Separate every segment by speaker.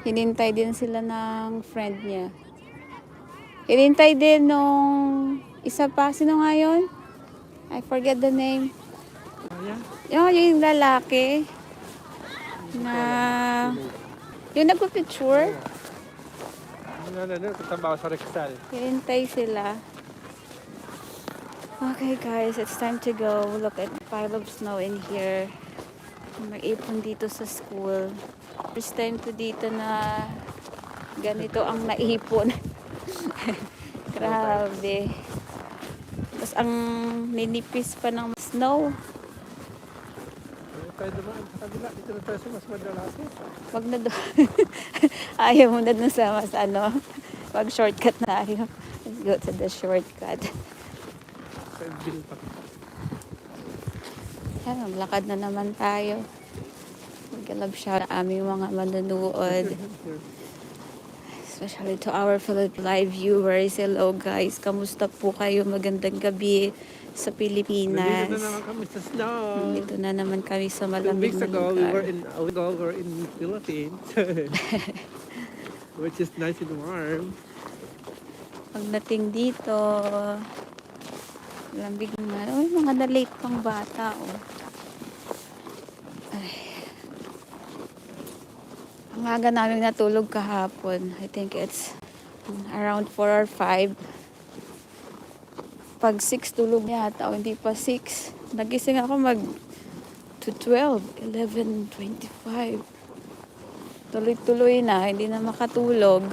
Speaker 1: Hinintay din sila ng friend niya. Hinintay din nung isa pa. Sino nga yun? I forget the name. Yung lalaki na yung nagpa-picture.
Speaker 2: Katambaw sa Rexal.
Speaker 1: Hinintay sila. Okay guys, it's time to go. Look at the pile of snow in here. May ipon dito sa school. First time ko dito na ganito ang naipon. Grabe. Tapos ang ninipis pa ng snow.
Speaker 2: Tayo dumaan sa kabila. Dito na tayo sa mas madalasi.
Speaker 1: Wag na doon. Ayaw mo na dun sa mas ano. Wag shortcut na ayaw. Let's go to the shortcut.
Speaker 2: Sa bill pa.
Speaker 1: Yan, maglakad na naman tayo. Mag-love shout sa aming mga manunood. Especially to our Philippine live viewers. Hello guys, kamusta po kayo? Magandang gabi sa Pilipinas.
Speaker 2: Nandito na naman kami sa snow.
Speaker 1: Nandito na naman kami sa
Speaker 2: 2
Speaker 1: malamig
Speaker 2: weeks
Speaker 1: na
Speaker 2: ago, we
Speaker 1: lugar.
Speaker 2: were in Philippines. Which is nice and warm.
Speaker 1: Pagdating dito, lambig nga. May mga na-late pang bata, oh. Ay. Ang aga namin natulog kahapon. I think it's around 4 or 5. Pag 6 tulog yata, o hindi pa 6. Nagising ako to 12, 11:25. Tuloy-tuloy na, hindi na makatulog.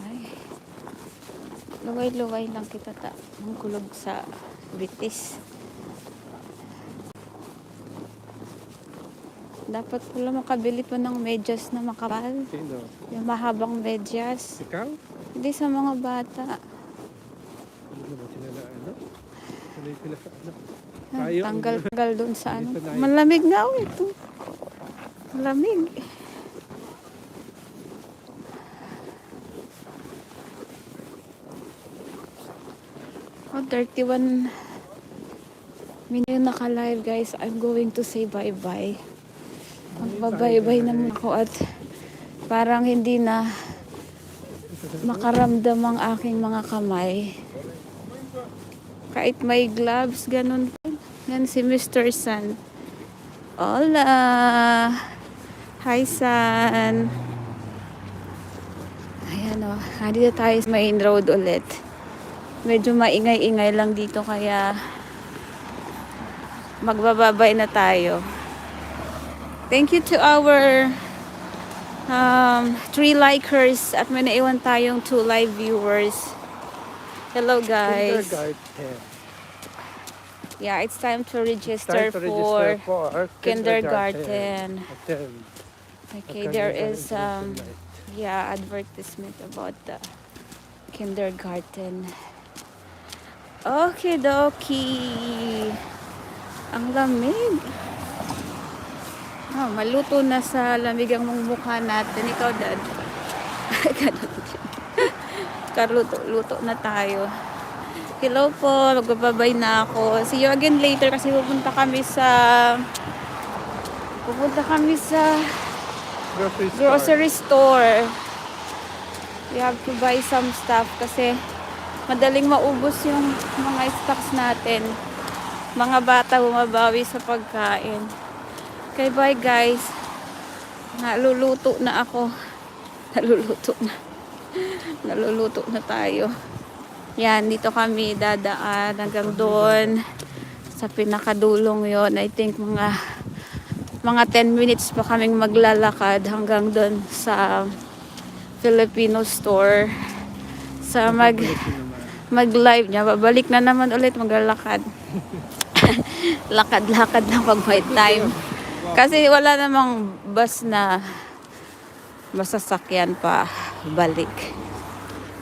Speaker 1: Ay. Luway-luway lang kita ang kulog sa bitis. Dapat pala makabili pa ng medyas na makapal.
Speaker 2: Sino?
Speaker 1: Yung mahabang medyas.
Speaker 2: Ikaw?
Speaker 1: Hindi sa mga bata.
Speaker 2: Ano naman sila na ano? Sanay sila sa ano?
Speaker 1: Tanggal doon sa ano.
Speaker 2: Dito na yun.
Speaker 1: Malamig nga oh, ito. Malamig. Oh, 31 minutes naka-live guys. I'm going to say bye-bye. Magbabay-bye naman ako at parang hindi na makaramdam ang aking mga kamay. Kahit may gloves, ganun pa. Yan si Mr. San. Hola! Hi, San! Ayan o. Nandito tayo sa main road ulit. Medyo maingay-ingay lang dito kaya magbababay na tayo. Thank you to our 3 likers at may naiwan tayong 2 live viewers. Hello guys.
Speaker 2: Kindergarten.
Speaker 1: Yeah, it's time to register for kindergarten. Okay, there is advertisement about the kindergarten. Okay, dokie. Ang lamig. Oh, maluto na sa lamig ang mukha natin. Ikaw, Dad. Kaluto-luto na tayo. Hello po, magbababay na ako. See you again later kasi pupunta kami sa grocery store. We have to buy some stuff kasi madaling maubos yung mga stocks natin. Mga bata bumabawi sa pagkain. Okay, bye guys. Naluluto na ako. Naluluto na tayo. Yan, dito kami dadaan hanggang doon sa pinakadulong yon. I think mga 10 minutes pa kaming maglalakad hanggang doon sa Filipino store. Sa mag-live niya. Babalik na naman ulit maglalakad. Lakad-lakad na pag may time. Kasi wala namang bus na masasakyan pa balik.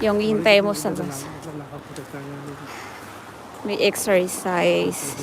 Speaker 1: Yung hintay mo sa bus. May exercise.